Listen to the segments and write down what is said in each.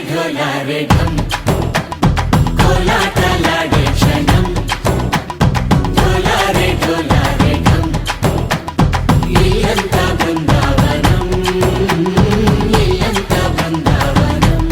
ढोलारे ढम कोलाटलाडे क्षणम ढोलारे ढोलारे ढम इल्लंता बृंदावनम इल्लंता बृंदावनम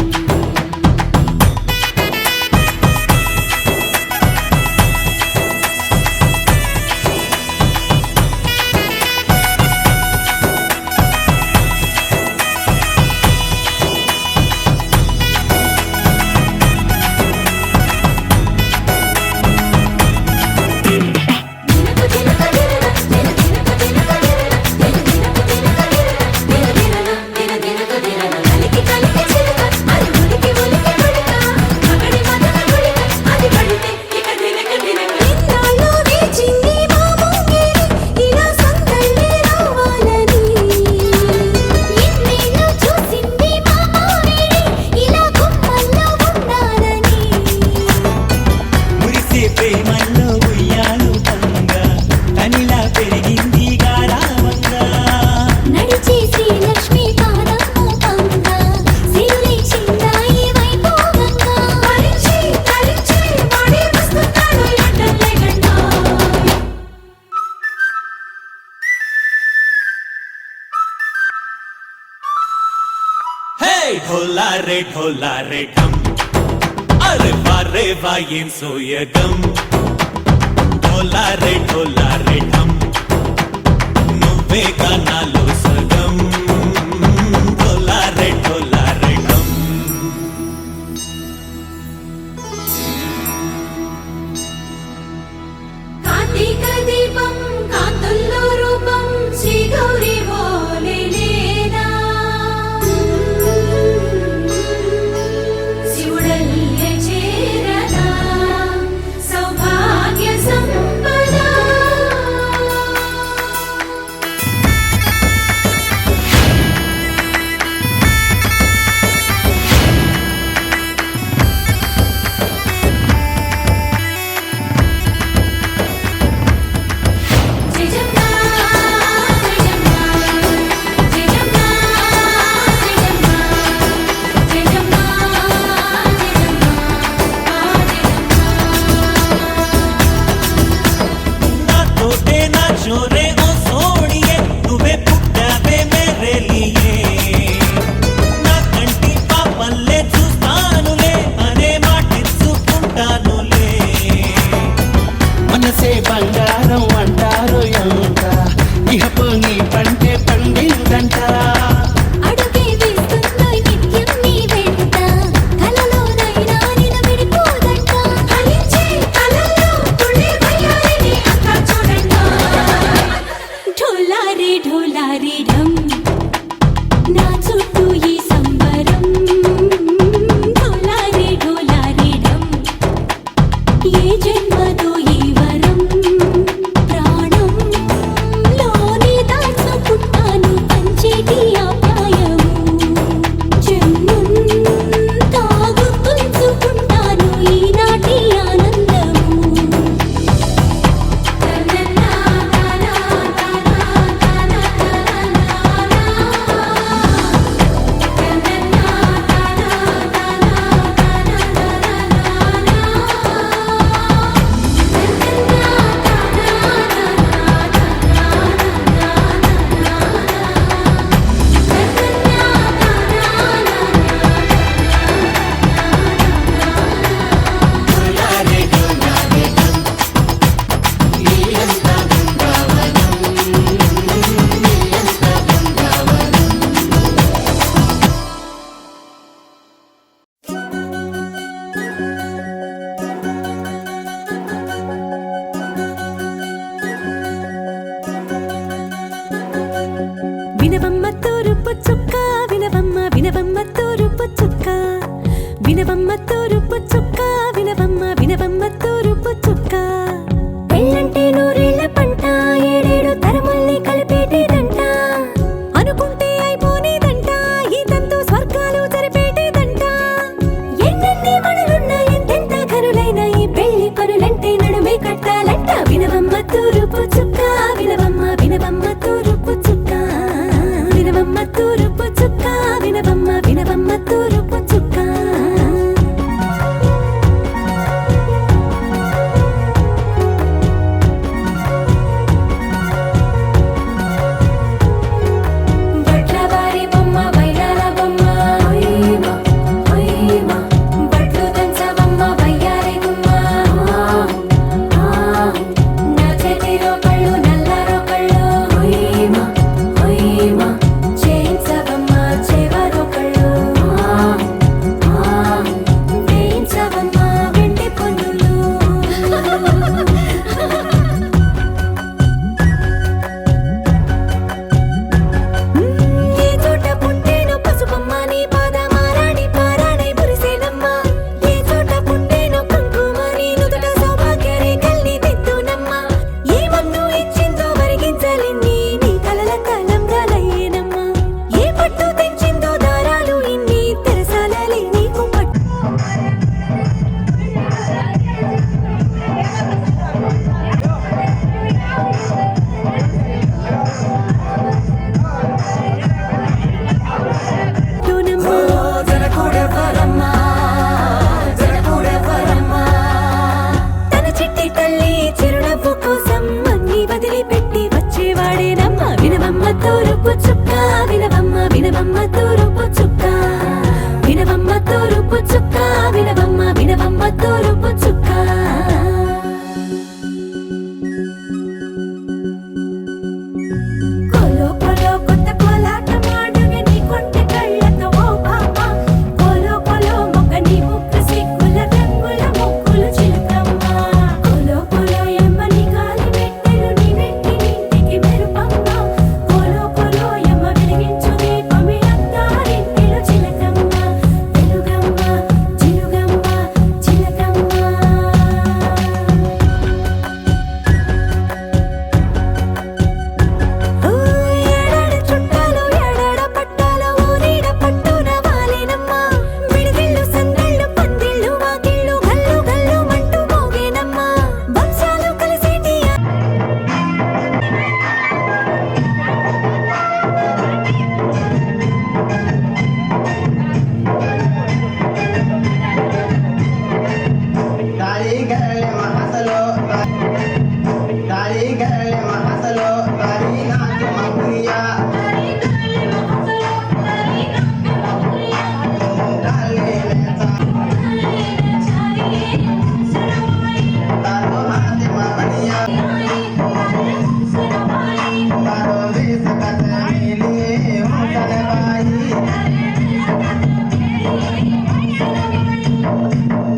ढोलारे ढम अरे वारे वायें सोयगम ढोलारे ढोलारे ढम नुव्वे गानालो सगम ढोलारे ढोलारे ढम कार्तिक दीपम कांतुल्लो रूपम श्री गौरी बोले लेना తూరుపు చుక్క వినవమ్మ వినవమ్మ తూరుపు చుక్క వినవమ్మ వినవమ్మ తూరుపు చుక్క వినవమ్మ తూరుపు చుక్క వినవమ్మ వినవమ్మ తూరుపు చుక్క కోలో కోలో కొత్త కోలాట మాడుగ నీ కొంటె కళ్ళతో ఓ బామ్మ కోలో కోలో మొగ్గ నీ ముక్కు సిగ్గుల రంగుల ముక్కులు చిలకమ్మ కోలో కోలో ఎమ్మ నీ గాలి పెట్టెలు నీ వెంటి ఇంటికి మెరుపమ్మ కోలో కోలో ఎమ్మ వెలిగించు దీపమి అత్తారింటిలో చిలకమ్మ వెలుగమ్మ చిలుగమ్మ చిలకమ్మ ఏడాడ చుట్టాలు ఏడాడ పట్టాలు ఊరీడ పట్టున వాలినమ్మ విడిదిళ్ళు సందళ్ళు పందిళ్ళు వాకిళ్ళు గల్లు గల్లు మంటూ మోగేనమ్మ వంశాలు కలిసేటి కాళీగరళ మహసలో కాళీగరళ మహసలో కాళీనాథ మహురియా కాళీ నేత తారో హాతి మహనియా తారో దేశ కథలీలి ముసలబాయి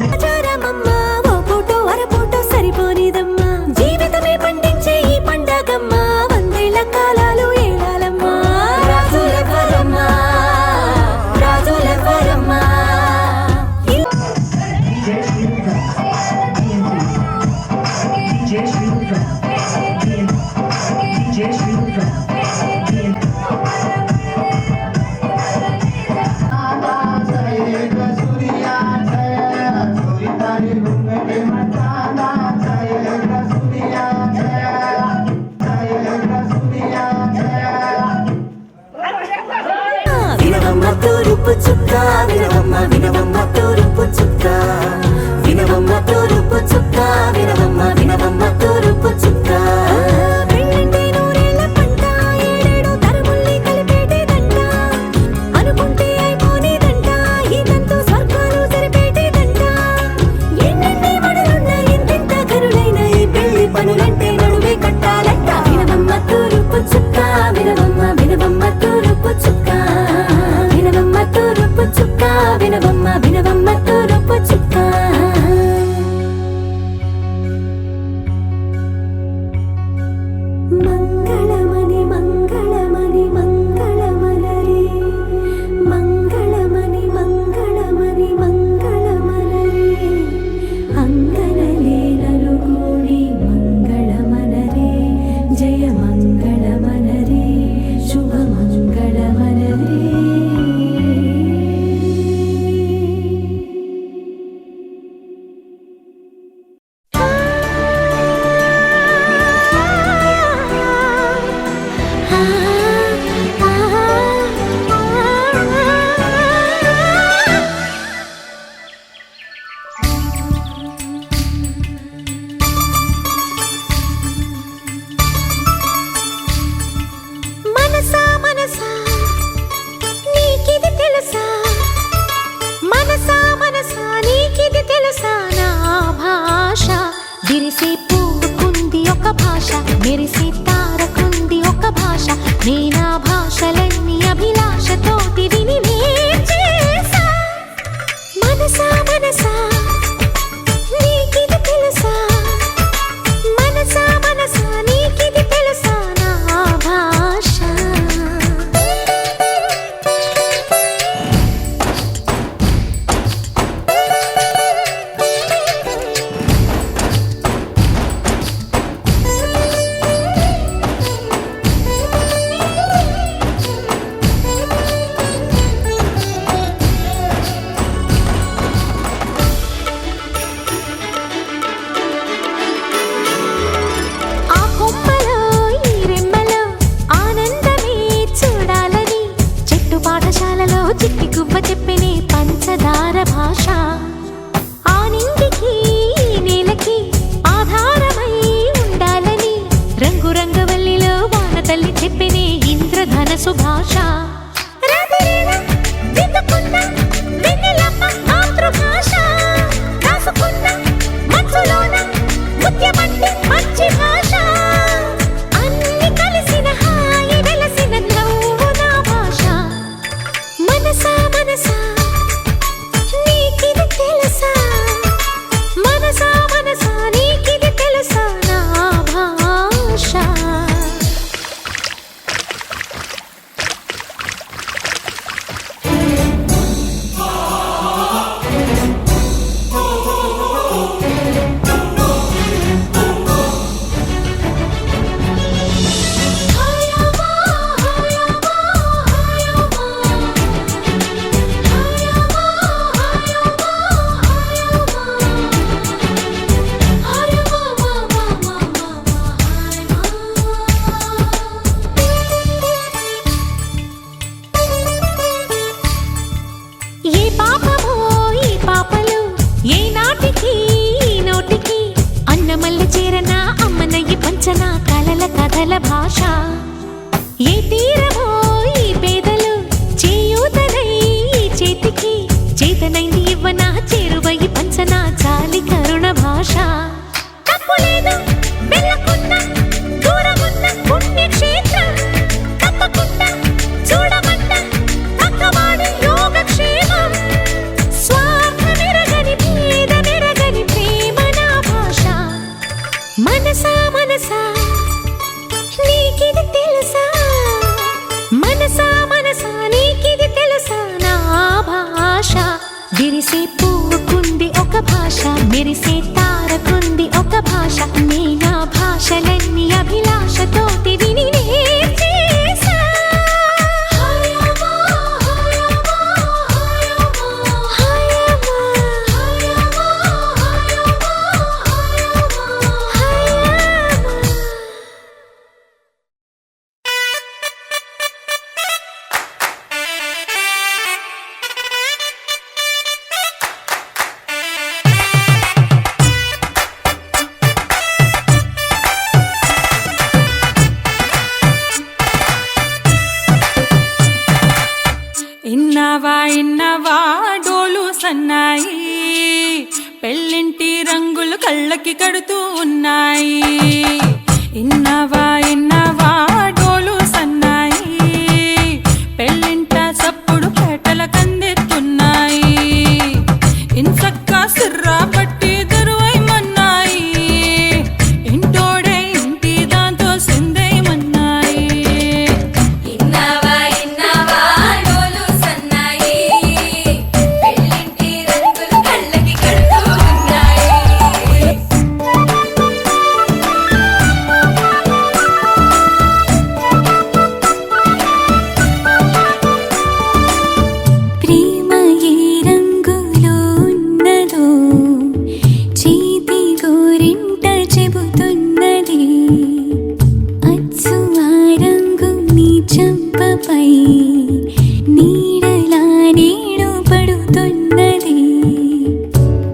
ఆచారమమ్మ ఓ పూటో అరపూటో సరిపోనిదమ్మా జీవితమే పండించే ఈ పండగమ్మ వందేళ్ల కాలాలు ఏలాలమ్మ రాజులెవ్వరమ్మ రాజులెవ్వరమ్మ వినవమ్మ తూరుపు చుక్క వినవమ్మ వినవమ్మ తూరుపు చుక్క వినవమ్మ తూరుపు చుక్క వినవమ్మ వినవమ్మ తూరుపు చుక్క పెళ్ళంటే నూరేళ్ల పంట ఏడేడు తరముల్ని కలిపేటేదంట అనుకుంటే అయిపోనేదంట ఇదంతా స్వర్గాలు జరిపేటేదంట ఎన్నెన్ని మడులున్న ఎంతెంత కరులైన ఈ పెళ్లి పనులంటే నడువే కట్టాలంట వినవమ్మ తూరుపు చుక్క వినవమ్మ వినవమ్మ తూరుపు చుక్క వినవమ్మ తూరుపు చుక్క వినవమ్మ వినవమ్మ తూరుపు చుక్క మంగళమణి మంగళమణి మంగళమనరే మంగళమణి మంగళమణి మంగళమనరే అంగనలే నలుగూడి మంగళమనరే జయ మంగళమనరే శుభ మంగళమనరే మనసా మనసా నీకిది తెలుసా మనసా మనసా నీకిది తెలుసా నా భాష విరిసే పూకుంది ఒక భాష మెరిసే తారకుంది ఒక భాష నేనా భాషలన్నీ అభిలాషతోటి విని నేర్చేసా మనసా మనసా నీకిది తెలుసా మనసా మనసా నీకిది తెలుసా నా భాష చిట్టి గువ్వ చెప్పినే పంచదార భాష ఆ నిందికి నేలకి ఆధారమై ఉండాలని రంగు రంగవల్లిలో వాన తల్లి చెప్పినే ఇంద్రధన మనసు భాష మంచి భాష అన్ని కలిసిన హాయి వెలసిన నవ్వు నా భాష మనసా మనసా నీకిది తెలుసా మనసా మనసా నీకిది తెలుసా నా భాష ఏ పాపమో ఈ పాపలు ఏ నాటికి ఈ నోటికి అన్నమల్ల చేరనా అమ్మనయ్యి పంచనా కలల కథల భాష ఏ తీరమో ఈ పేదలు చేయూతనై ఈ చేతికి చేతనైంది ఇవ్వనా చేరువయ్యి పంచనా చాలి కరుణ భాష తప్పులేదు వెళ్ళకున్నా దూరమున్న పుణ్యక్షేత్రం తప్పకుండా చూడమంట తక్కవాడి యోగక్షేమం స్వార్థమెరగని భేదమెరగని ప్రేమ నా భాష మనసా మనసా నీకిది తెలుసా మనసా మనసా నీకిది తెలుసా నా భాష విరిసే పువ్వుకుంది ఒక భాష మెరిసే తారకుంది ఒక భాష నీ నా భాషలన్నీ అభిలాషతోటి విని నేర్చేసా హయమా హయమా హయమా హయమా హయమా ఇన్నవా డోలు సన్నాయి పెళ్ళింటి రంగులు కళ్ళకి కడుతూ ఉన్నాయి ఇన్నవా డోలు సన్నాయి పెళ్ళింట సప్పుడు పేటల కందెత్తున్నాయి ఇన్సక్క సిర్రా పట్టి దరువైమన్నాయి ఇంటోడే ఇంటి దాంతో సిందేయమన్నాయి ఇన్నవా డోలు సన్నాయి పెళ్ళింటి రంగులు కళ్ళకి కడుతూ ఉన్నాయి ప్రేమ ఏ రంగులో ఉన్నదో చేతి గోరింట చెబుతున్నది అచ్చు ఆ రంగు నీ చెంపపై నీడలా నీడు పడుతున్నది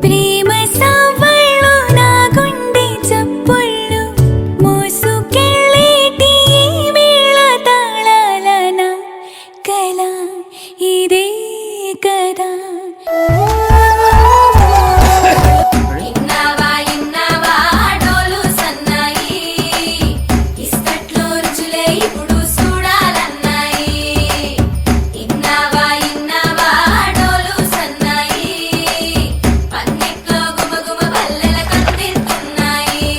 ప్రేమ సవ్వళ్ళు నా గుండె చప్పుళ్ళు మోసుకెళ్ళేటి ఈ మేళ తాళాలన కల ఇదే కదా ఇన్నవా డోలు సన్నాయి ఇస్తట్లో రుచులే ఇప్పుడు చూడాలన్నాయి ఇన్నవా డోలు సన్నాయి పన్నెట్లో గుమగుమ పల్లెల కందిస్తున్నాయి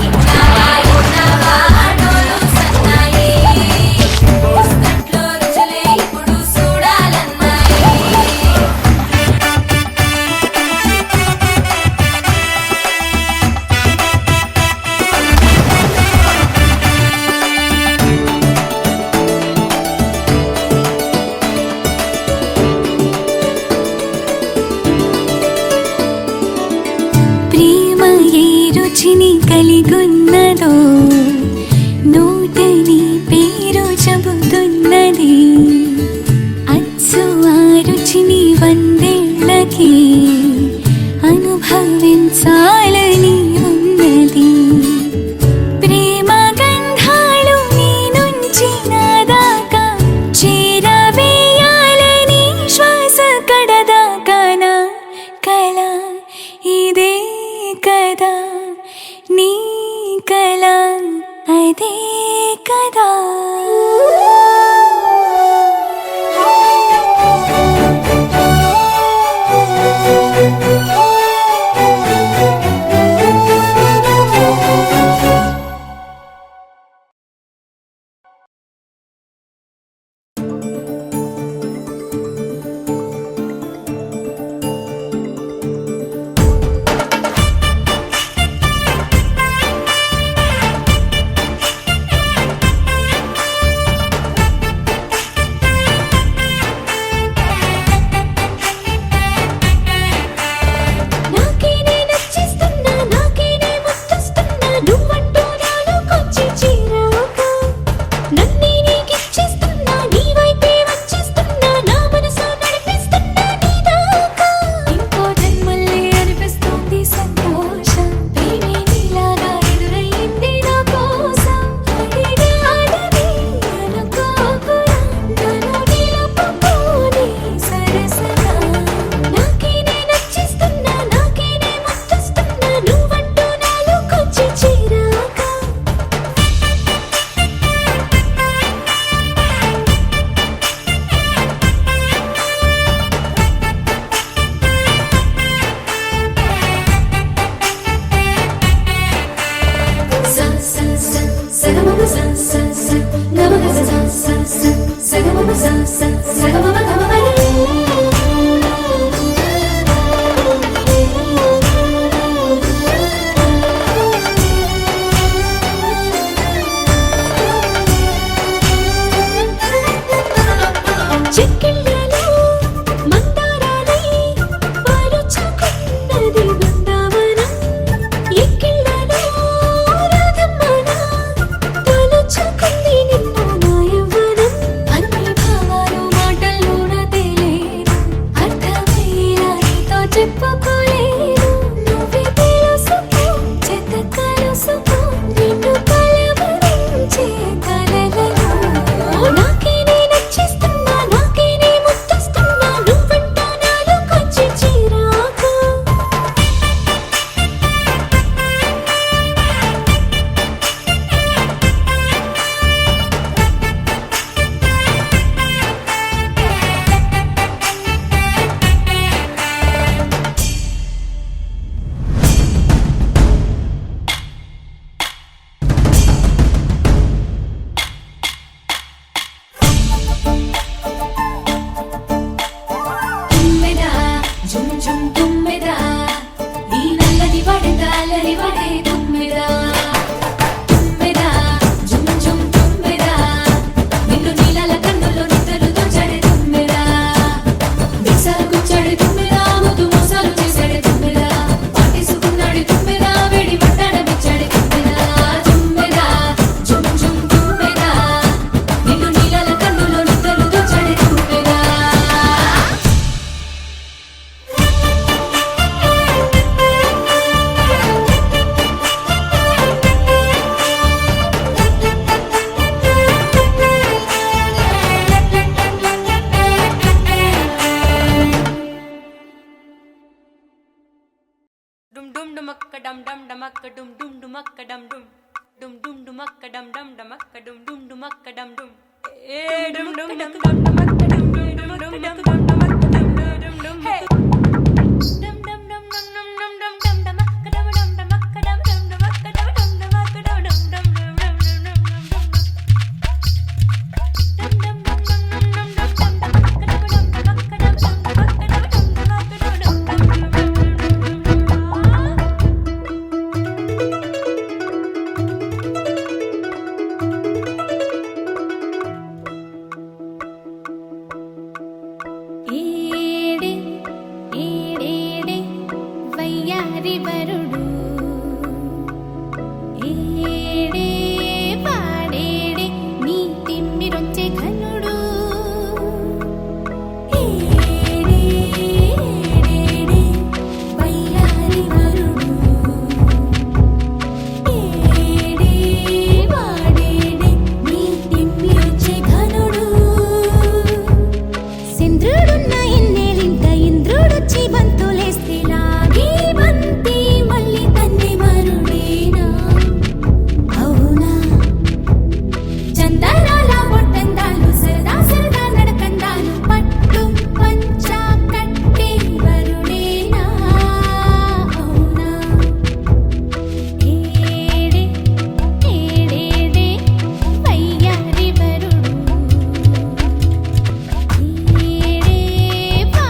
ఇన్నవా డోలు సన్నాయి ఇస్తట్లో రుచులే ఇప్పుడు చూడాలన్నాయి ప్రేమ ఏ రుచిని కలిగున్నదో నోటని పేరు చెబుతున్నది అచ్చు ఆ రుచిని వందేళ్ళకి అనుభవించాలని ఉన్నది ప్రేమ గంధాలు నీ నుంచి నాదా డమ్ డమ్ డమక్క డుమ్ డుమ్ డుమక్క డమ్ డుమ్ డుమ్ డుమ్ డుమక్క డమ్ డమ్ డమక్క డుమ్ డుమ్ డుమక్క డమ్ డుమ్ ఏ డుమ్ డుమ్ డమ్ డమ్ డమక్క డుమ్ డుమ్ డుమక్క డమ్ డమక్క డుమ్ డుమ్ డుమ్ హే డమ్ డమ్ డమ్ డమ్ డమ్ డమ్ డమ్ డమక్క డమ్ డమ్ డమక్క డమ్ డమ్ డమక్క డమ్ డమ్ డమక్క డమ్ డమ్ డమ్ ఏడే ఏడేడే వయ్యారి వరుడు ఏడే పాడేడే నీ తిమ్మిరొచ్చే ఘనుడు ఏడే ఏడేడే వయ్యారి వరుడు ఏడే పాడేడే నీ తిమ్మిరొచ్చే ఘనుడు సింద్రుడున్న ఎన్నేలింట ఇంద్రుడొచ్చి బంతులేస్తే లాగే బంతి మళ్ళీ తన్ని మరుడేనా అవునా చందరాల బొట్టందాలు సరదా సరదా నడకందాలు పట్టు పంచా కట్టే వరుడేనా అవునా ఏడే ఏడేడే వయ్యారి వరుడు ఏడే పాడేడే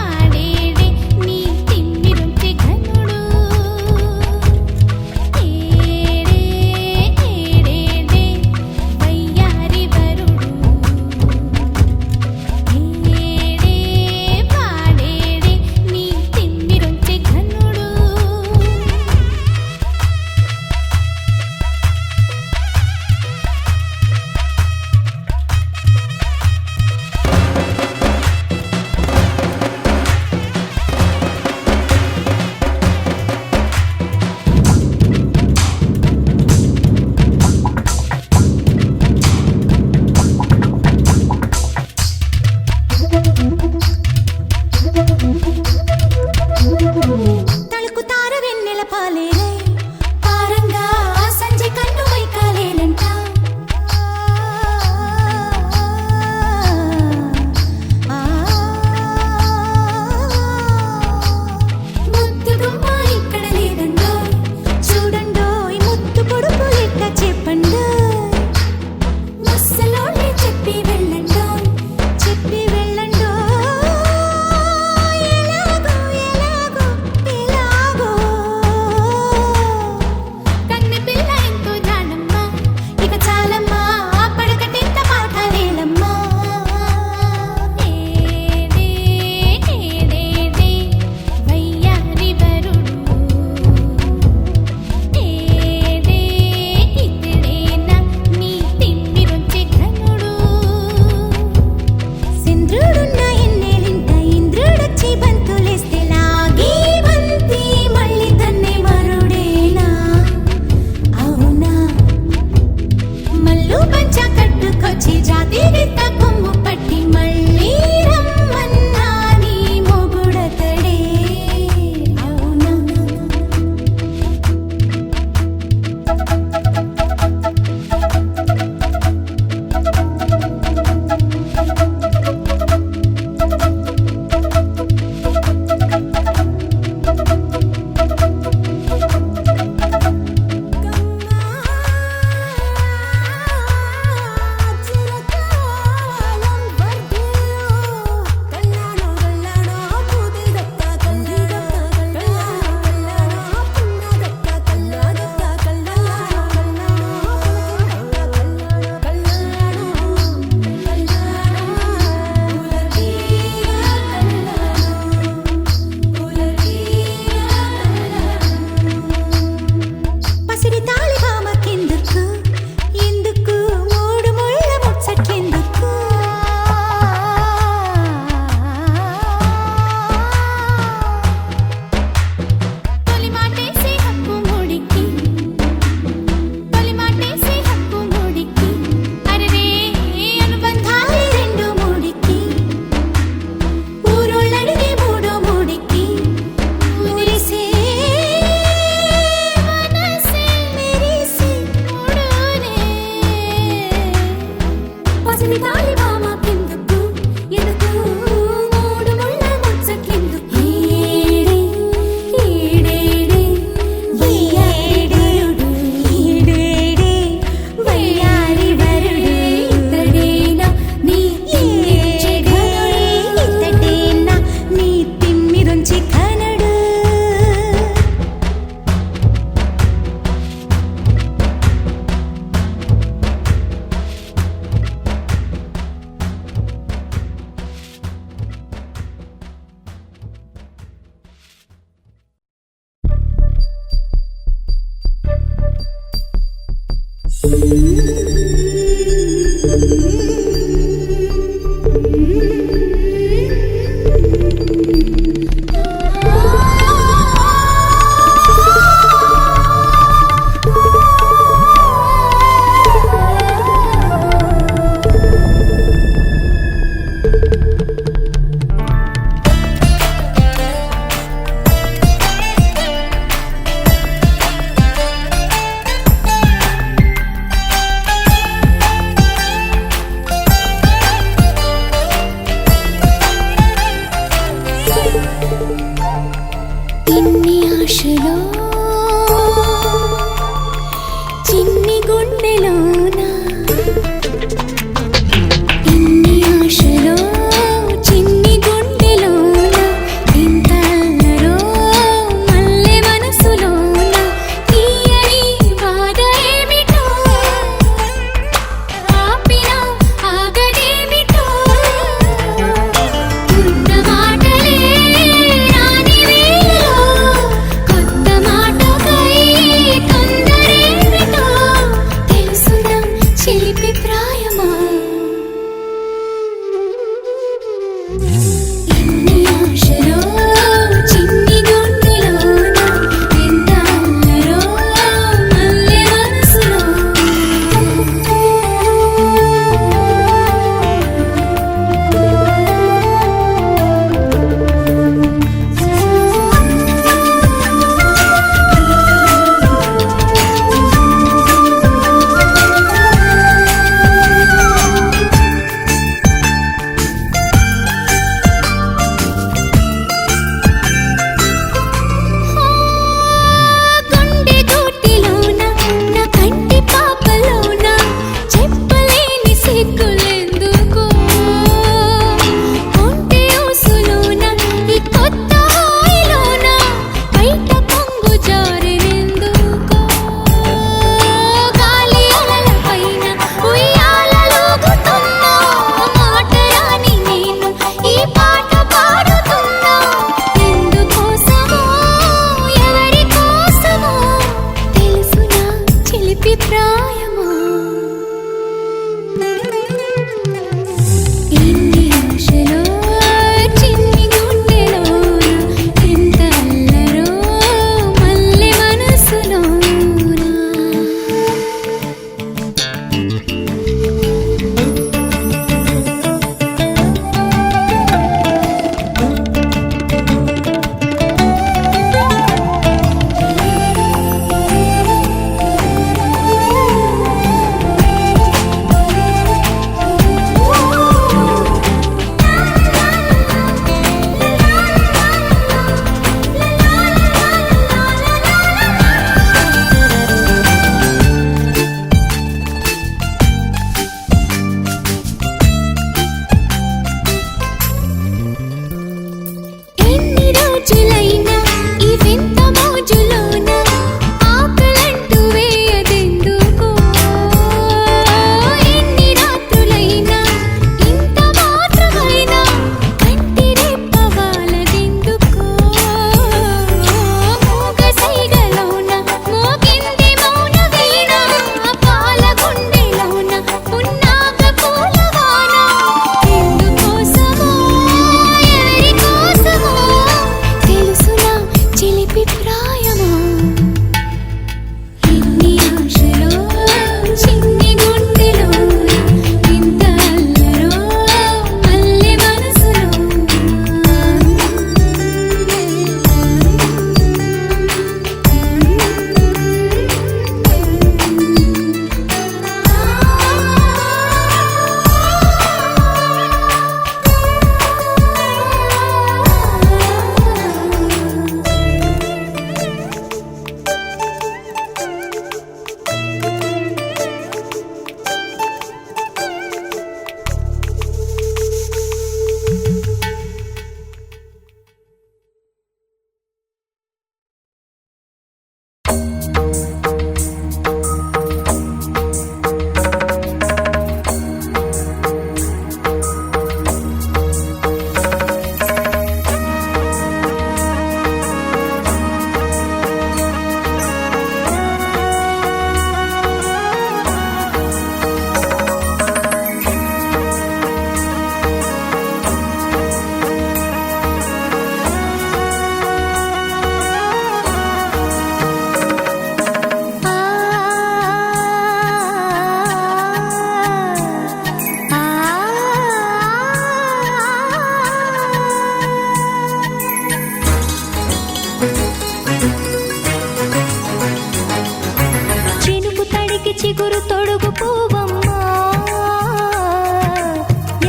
తొడుగు పువ్వమ్మా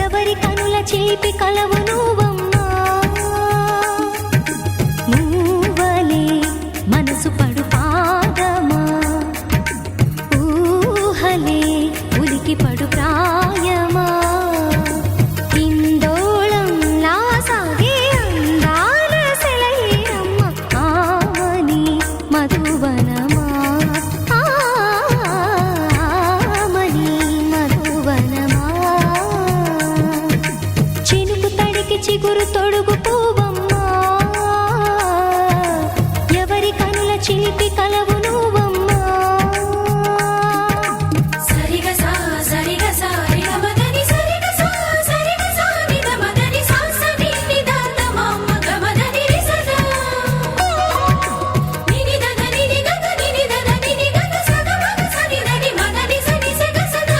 ఎవరి కనుల చిలిపి కలవు నువ్వమ్మా నువ్వలే మనసు పడు పాదమా ఊహలే ఉలికి పడు ప్రాయమా ఇందోళంలా సాగే అందాల సెలయేరమ్మ ఆమని మధువనమా ఆమని మధువనమా చినుకు తడికి చిగురు తొడుగు పువ్వమ్మా ఎవరి కనుల చిలిపి కలవు నువ్వమ్మా సరిగా సా సరిగా సా రిగ మదని సరిగా సా సరిగా సా నిద మదని సా సని నిదాన మమ్మ గమదని రిసదా నిని దద నిని దద నిని దద నిని దద సద మగ సని దని మదని సని సగ సదా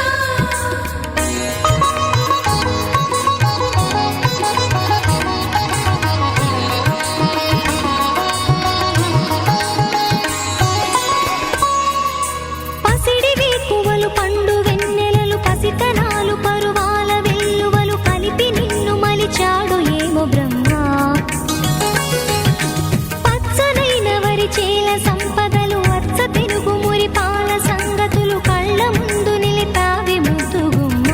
పసిడి వేకువలు పండు వెన్నెలలు పసితనాలు పరువాల వెల్లువలు కలిపి నిన్ను మలిచాడు ఏమో బ్రహ్మ పచ్చనైన వరి చేల సంపదలు అచ్చ తెలుగు మురి పాల సంగతులు కళ్ళ ముందు నిలిపావి ముద్దుగుమ్మ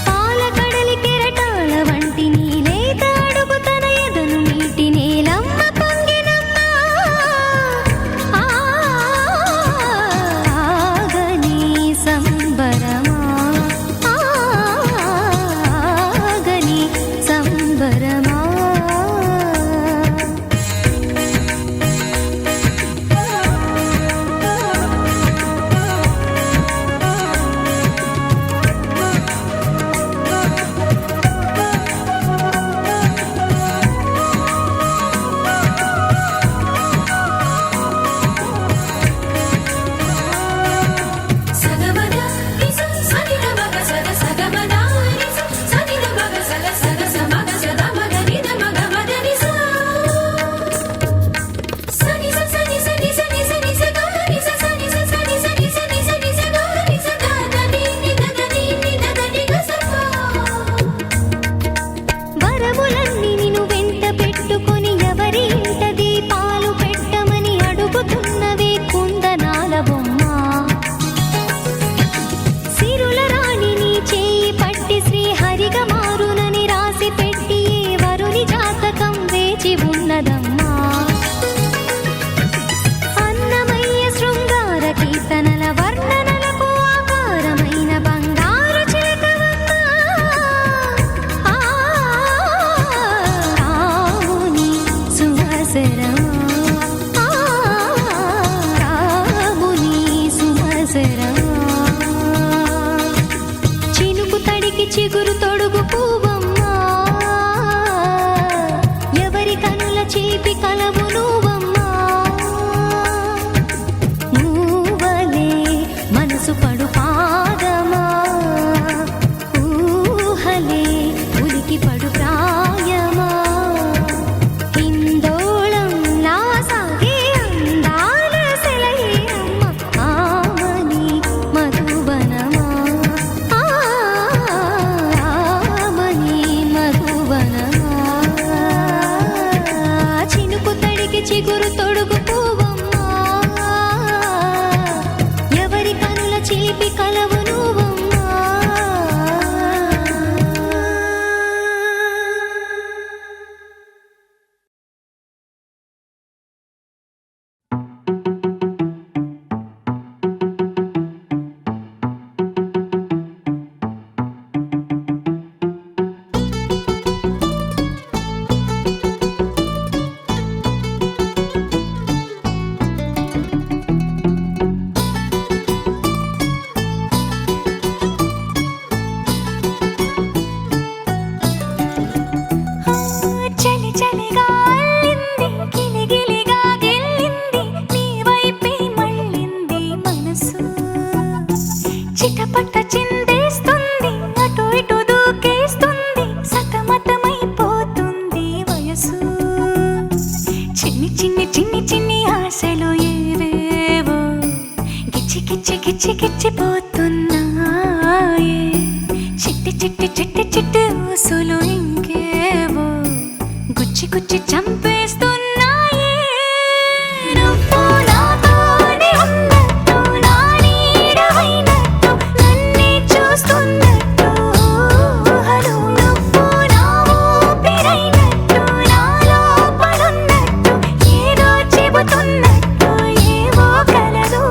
పాల కడలి కెరటాల వంటి నీలేత అడుగు తన ఎదను నీటి నేలమ్మ పొంగినమ్మ ఆగని సంబరమా ఆగని సంబరమా సగమద నిస సని ద మగ సద సగమద నిస సని ద మగ సద సగ సమగ సద మగ ని ద మగ మద నిస సని స సని సని సని సని స గ నిస సని స సని సని సని సని స గ నిస ద ద ని ని ద ద ని ని ద ద ని గ స ప వరములన్నీ నిన్ను వెంట పెట్టుకొని ఎవరి ఇంట దీపాలు పెట్టమని అడుగుతున్నవే కుందనాల బొమ్మ సిరుల రాణి నీ చేయి పట్టి శ్రీహరిగా మారునని రాసి పెట్టి ఏ వరుని జాతకం వేచి ఉన్నదమ్మా అన్నమయ్య శృంగార కీర్తనల వర్ణనలకు ఆకారమైన బంగారు చిలకవమ్మ రాముని సుమసరమా రాముని సుమసరమా చినుకు తడికి చిగురు తొడుగు పువ్వమ్మా ఎవరి కనుల చిలిపి కలవు నువ్వమ్మా నువ్వలే మనసు పడు పాదమా ఊహలే ఉలికి పడు ప్రాయమా ఇందోళంలా సాగే అందాల సెలయేరమ్మ ఆమని మధువనమా ఆమని మధువనమా చినుకు తడికి చిగురు తొడుగు పువ్వమ్మా ఎవరి కనుల చిలిపి కలవు నువ్వమ్మా. గుచ్చి గుచ్చి చంపేస్తున్నాయే నువ్వు నాతోనే ఉన్నట్టు నా నీడవైనట్టు నన్నే చూస్తున్నట్టు ఊహలు నువ్వు నా ఊపిరైనట్టు నా లోపలున్నట్టు ఏదో చెబుతున్నట్టు ఏవో కలదు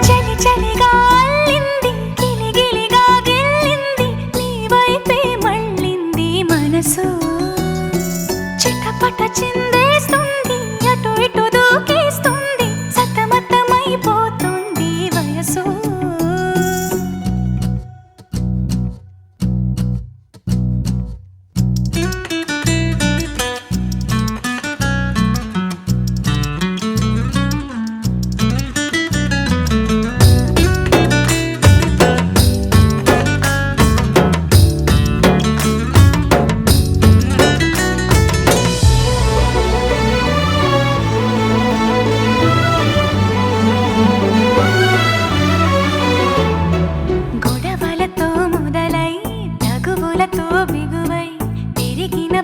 చలి చలిగా అల్లింది గిలిగిలిగా గిల్లింది నీ వైపే మళ్ళింది మనసు చిటపట చిందేస్తుంది అటు ఇటు దూకేస్తుంది సతమతమైపోతుంది వయసు గొడవలతో మొదలై తగువులతో బిగువై పెరిగిన